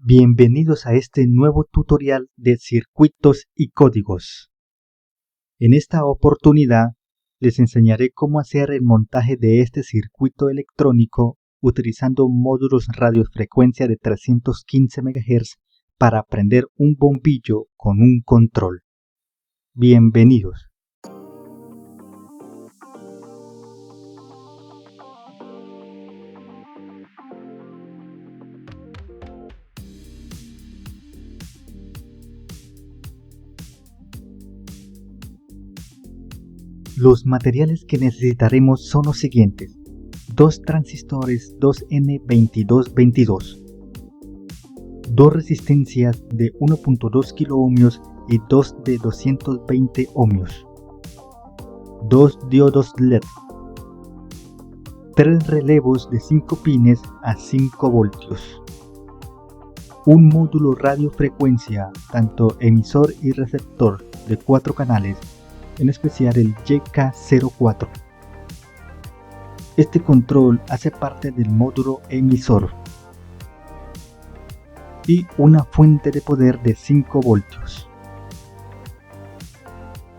Bienvenidos a este nuevo tutorial de circuitos y códigos. En esta oportunidad les enseñaré cómo hacer el montaje de este circuito electrónico utilizando módulos radiofrecuencia de 315 MHz para prender un bombillo con un control. Bienvenidos. Los materiales que necesitaremos son los siguientes: dos transistores 2N2222, dos resistencias de 1.2 kΩ y dos de 220 ohmios, dos diodos LED, tres relevos de 5 pines a 5 voltios, un módulo radiofrecuencia, tanto emisor y receptor, de 4 canales, en especial el YK04. Este control hace parte del módulo emisor y una fuente de poder de 5 voltios.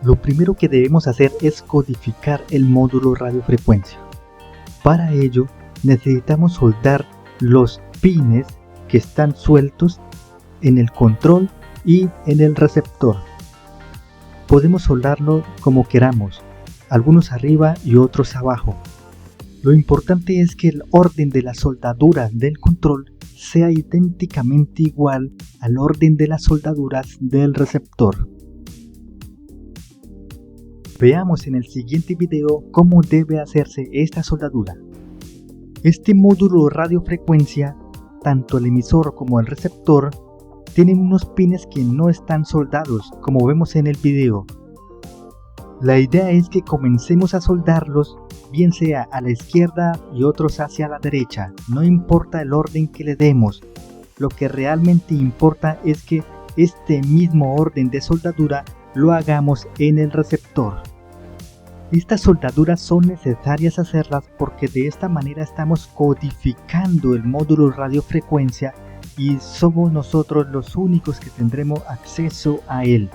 Lo primero que debemos hacer es codificar el módulo radiofrecuencia. Para ello necesitamos soldar los pines que están sueltos en el control y en el receptor. Podemos soldarlo como queramos, algunos arriba y otros abajo. Lo importante es que el orden de la soldadura del control sea idénticamente igual al orden de las soldaduras del receptor. Veamos en el siguiente video cómo debe hacerse esta soldadura. Este módulo radiofrecuencia, tanto el emisor como el receptor, tienen unos pines que no están soldados, como vemos en el video. La idea es que comencemos a soldarlos, bien sea a la izquierda y otros hacia la derecha. No importa el orden que le demos, lo que realmente importa es que este mismo orden de soldadura lo hagamos en el receptor. Estas soldaduras son necesarias hacerlas porque de esta manera estamos codificando el módulo radiofrecuencia y somos nosotros los únicos que tendremos acceso a él.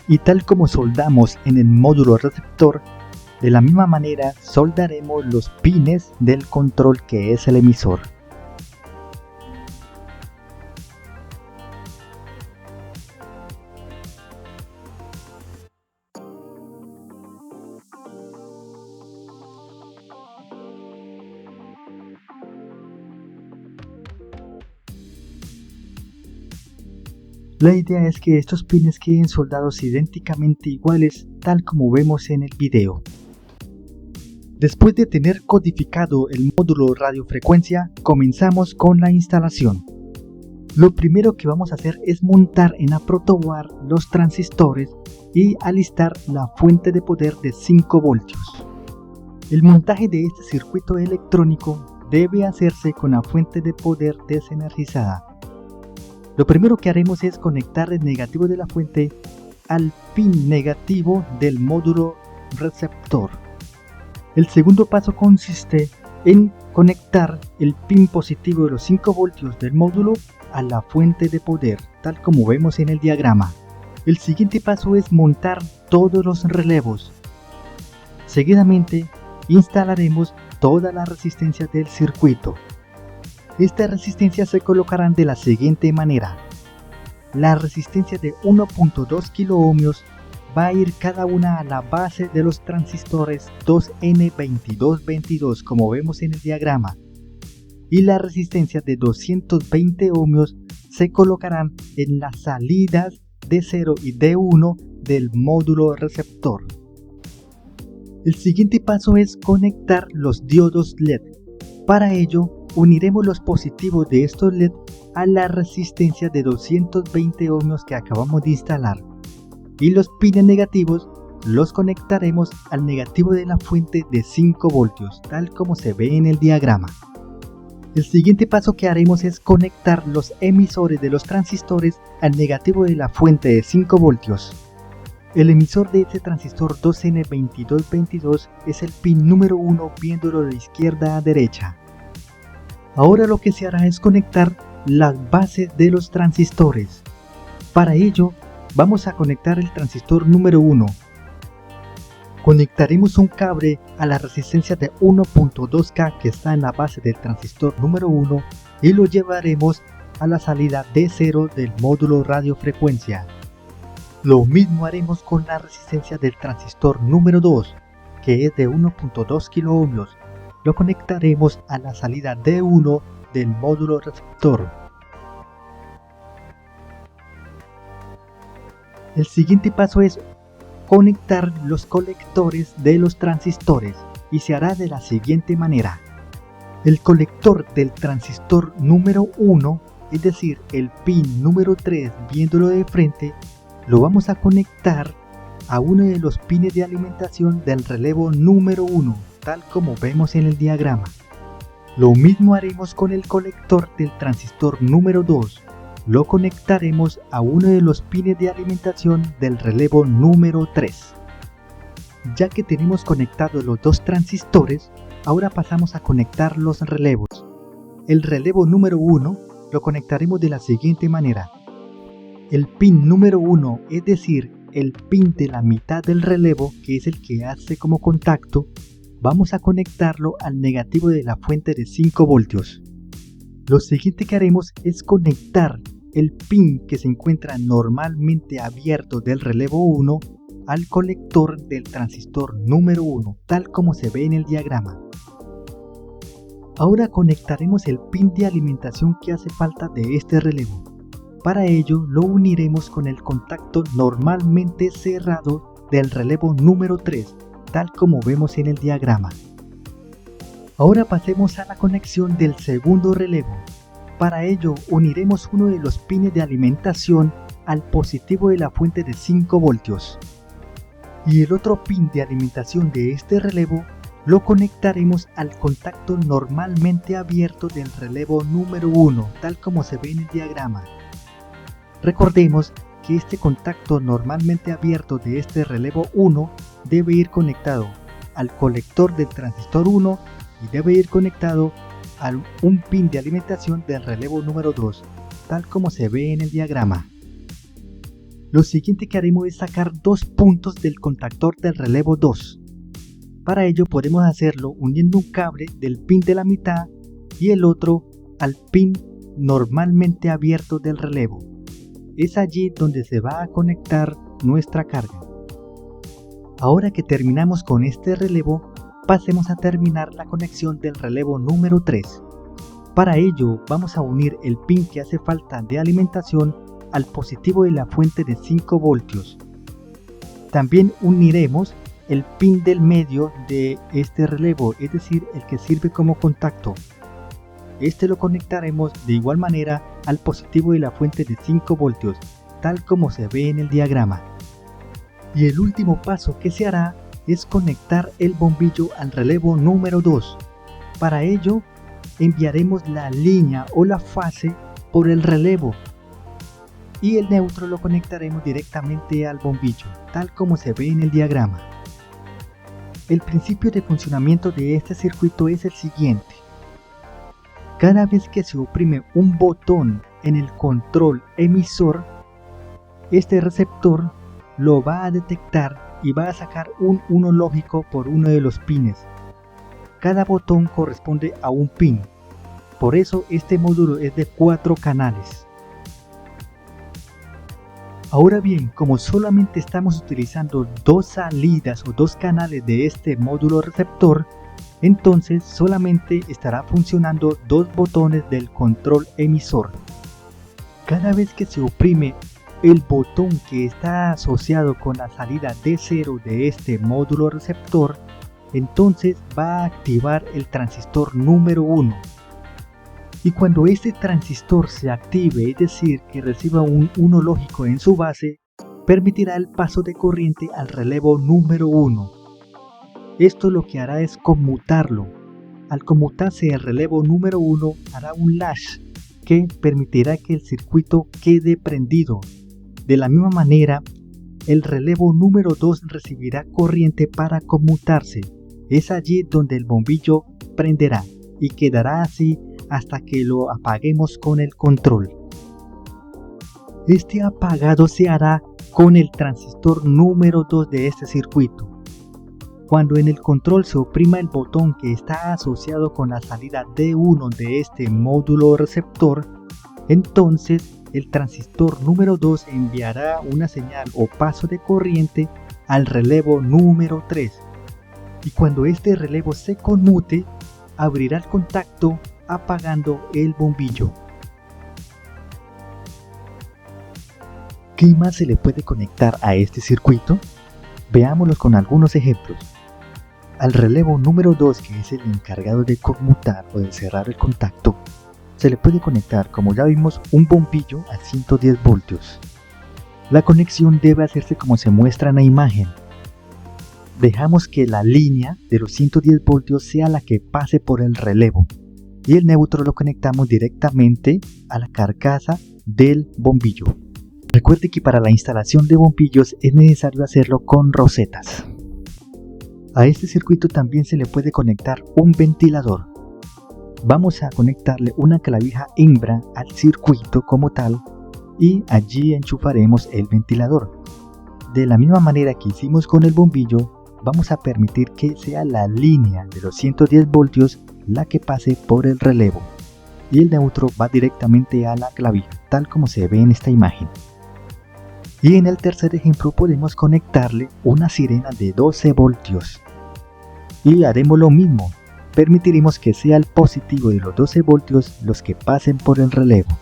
Y tal como soldamos en el módulo receptor, de la misma manera soldaremos los pines del control que es el emisor. La idea es que estos pines queden soldados idénticamente iguales, tal como vemos en el video. Después de tener codificado el módulo radiofrecuencia, comenzamos con la instalación. Lo primero que vamos a hacer es montar en la protoboard los transistores y alistar la fuente de poder de 5 voltios. El montaje de este circuito electrónico debe hacerse con la fuente de poder desenergizada. Lo primero que haremos es conectar el negativo de la fuente al pin negativo del módulo receptor. El segundo paso consiste en conectar el pin positivo de los 5 voltios del módulo a la fuente de poder, tal como vemos en el diagrama. El siguiente paso es montar todos los relevos. Seguidamente instalaremos toda la resistencia del circuito. Estas resistencias se colocarán de la siguiente manera: la resistencia de 1.2 kΩ va a ir cada una a la base de los transistores 2N2222 como vemos en el diagrama, y la resistencia de 220 ohmios se colocarán en las salidas D0 y D1 del módulo receptor. El siguiente paso es conectar los diodos LED. Para ello, uniremos los positivos de estos LED a la resistencia de 220 ohmios que acabamos de instalar, y los pines negativos los conectaremos al negativo de la fuente de 5 voltios, tal como se ve en el diagrama. El siguiente paso que haremos es conectar los emisores de los transistores al negativo de la fuente de 5 voltios. El emisor de este transistor 2N2222 es el pin número 1 viéndolo de izquierda a derecha. Ahora lo que se hará es conectar las bases de los transistores. Para ello, vamos a conectar el transistor número 1. Conectaremos un cable a la resistencia de 1.2K que está en la base del transistor número 1 y lo llevaremos a la salida D0 del módulo radiofrecuencia. Lo mismo haremos con la resistencia del transistor número 2, que es de 1.2 kΩ. Lo conectaremos a la salida D1 del módulo receptor. El siguiente paso es conectar los colectores de los transistores y se hará de la siguiente manera. El colector del transistor número 1, es decir, el pin número 3 viéndolo de frente, lo vamos a conectar a uno de los pines de alimentación del relevo número 1, tal como vemos en el diagrama. Lo mismo haremos con el colector del transistor número 2. Lo conectaremos a uno de los pines de alimentación del relevo número 3. Ya que tenemos conectados los dos transistores, ahora pasamos a conectar los relevos. El relevo número 1 lo conectaremos de la siguiente manera. El pin número 1, es decir, el pin de la mitad del relevo, que es el que hace como contacto, vamos a conectarlo al negativo de la fuente de 5 voltios. Lo siguiente que haremos es conectar el pin que se encuentra normalmente abierto del relevo 1 al colector del transistor número 1, tal como se ve en el diagrama. Ahora conectaremos el pin de alimentación que hace falta de este relevo. Para ello lo uniremos con el contacto normalmente cerrado del relevo número 3, tal como vemos en el diagrama. Ahora pasemos a la conexión del segundo relevo. Para ello uniremos uno de los pines de alimentación al positivo de la fuente de 5 voltios. Y el otro pin de alimentación de este relevo lo conectaremos al contacto normalmente abierto del relevo número 1, tal como se ve en el diagrama. Recordemos que este contacto normalmente abierto de este relevo 1 debe ir conectado al colector del transistor 1 y debe ir conectado a un pin de alimentación del relevo número 2, tal como se ve en el diagrama. Lo siguiente que haremos es sacar dos puntos del contactor del relevo 2. Para ello podemos hacerlo uniendo un cable del pin de la mitad y el otro al pin normalmente abierto del relevo. Es allí donde se va a conectar nuestra carga. Ahora que terminamos con este relevo, pasemos a terminar la conexión del relevo número 3. Para ello vamos a unir el pin que hace falta de alimentación al positivo de la fuente de 5 voltios. También uniremos el pin del medio de este relevo, es decir, el que sirve como contacto. Este lo conectaremos de igual manera al positivo de la fuente de 5 voltios, tal como se ve en el diagrama. Y el último paso que se hará es conectar el bombillo al relevo número 2. Para ello, enviaremos la línea o la fase por el relevo y el neutro lo conectaremos directamente al bombillo, tal como se ve en el diagrama. El principio de funcionamiento de este circuito es el siguiente. Cada vez que se oprime un botón en el control emisor, este receptor lo va a detectar y va a sacar un 1 lógico por uno de los pines. Cada botón corresponde a un pin, por eso este módulo es de 4 canales. Ahora bien, como solamente estamos utilizando dos salidas o dos canales de este módulo receptor, entonces solamente estará funcionando dos botones del control emisor. Cada vez que se oprime el botón que está asociado con la salida D0 de este módulo receptor, entonces va a activar el transistor número 1. Y cuando este transistor se active, es decir, que reciba un 1 lógico en su base, permitirá el paso de corriente al relevo número 1. Esto lo que hará es conmutarlo. Al conmutarse el relevo número 1 hará un latch que permitirá que el circuito quede prendido. De la misma manera, el relevo número 2 recibirá corriente para conmutarse. Es allí donde el bombillo prenderá y quedará así hasta que lo apaguemos con el control. Este apagado se hará con el transistor número 2 de este circuito. Cuando en el control se oprima el botón que está asociado con la salida D1 de este módulo receptor, entonces el transistor número 2 enviará una señal o paso de corriente al relevo número 3. Y cuando este relevo se conmute, abrirá el contacto apagando el bombillo. ¿Qué más se le puede conectar a este circuito? Veámoslo con algunos ejemplos. Al relevo número 2, que es el encargado de conmutar o de cerrar el contacto, se le puede conectar, como ya vimos, un bombillo a 110 voltios. La conexión debe hacerse como se muestra en la imagen. Dejamos que la línea de los 110 voltios sea la que pase por el relevo y el neutro lo conectamos directamente a la carcasa del bombillo. Recuerde que para la instalación de bombillos es necesario hacerlo con rosetas. A este circuito también se le puede conectar un ventilador. Vamos a conectarle una clavija hembra al circuito como tal y allí enchufaremos el ventilador. De la misma manera que hicimos con el bombillo, vamos a permitir que sea la línea de los 110 voltios la que pase por el relevo y el neutro va directamente a la clavija, tal como se ve en esta imagen. Y en el tercer ejemplo podemos conectarle una sirena de 12 voltios y haremos lo mismo, permitiremos que sea el positivo de los 12 voltios los que pasen por el relevo.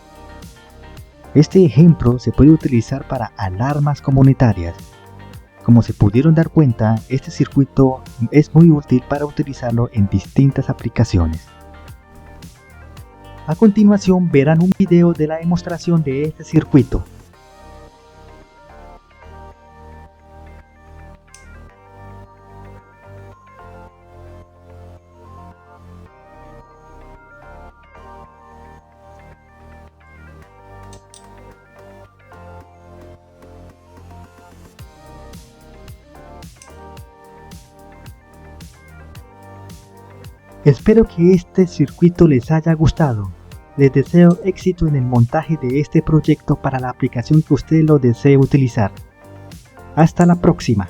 Este ejemplo se puede utilizar para alarmas comunitarias. Como se pudieron dar cuenta, este circuito es muy útil para utilizarlo en distintas aplicaciones. A continuación verán un video de la demostración de este circuito. Espero que este circuito les haya gustado. Les deseo éxito en el montaje de este proyecto para la aplicación que usted lo desee utilizar. Hasta la próxima.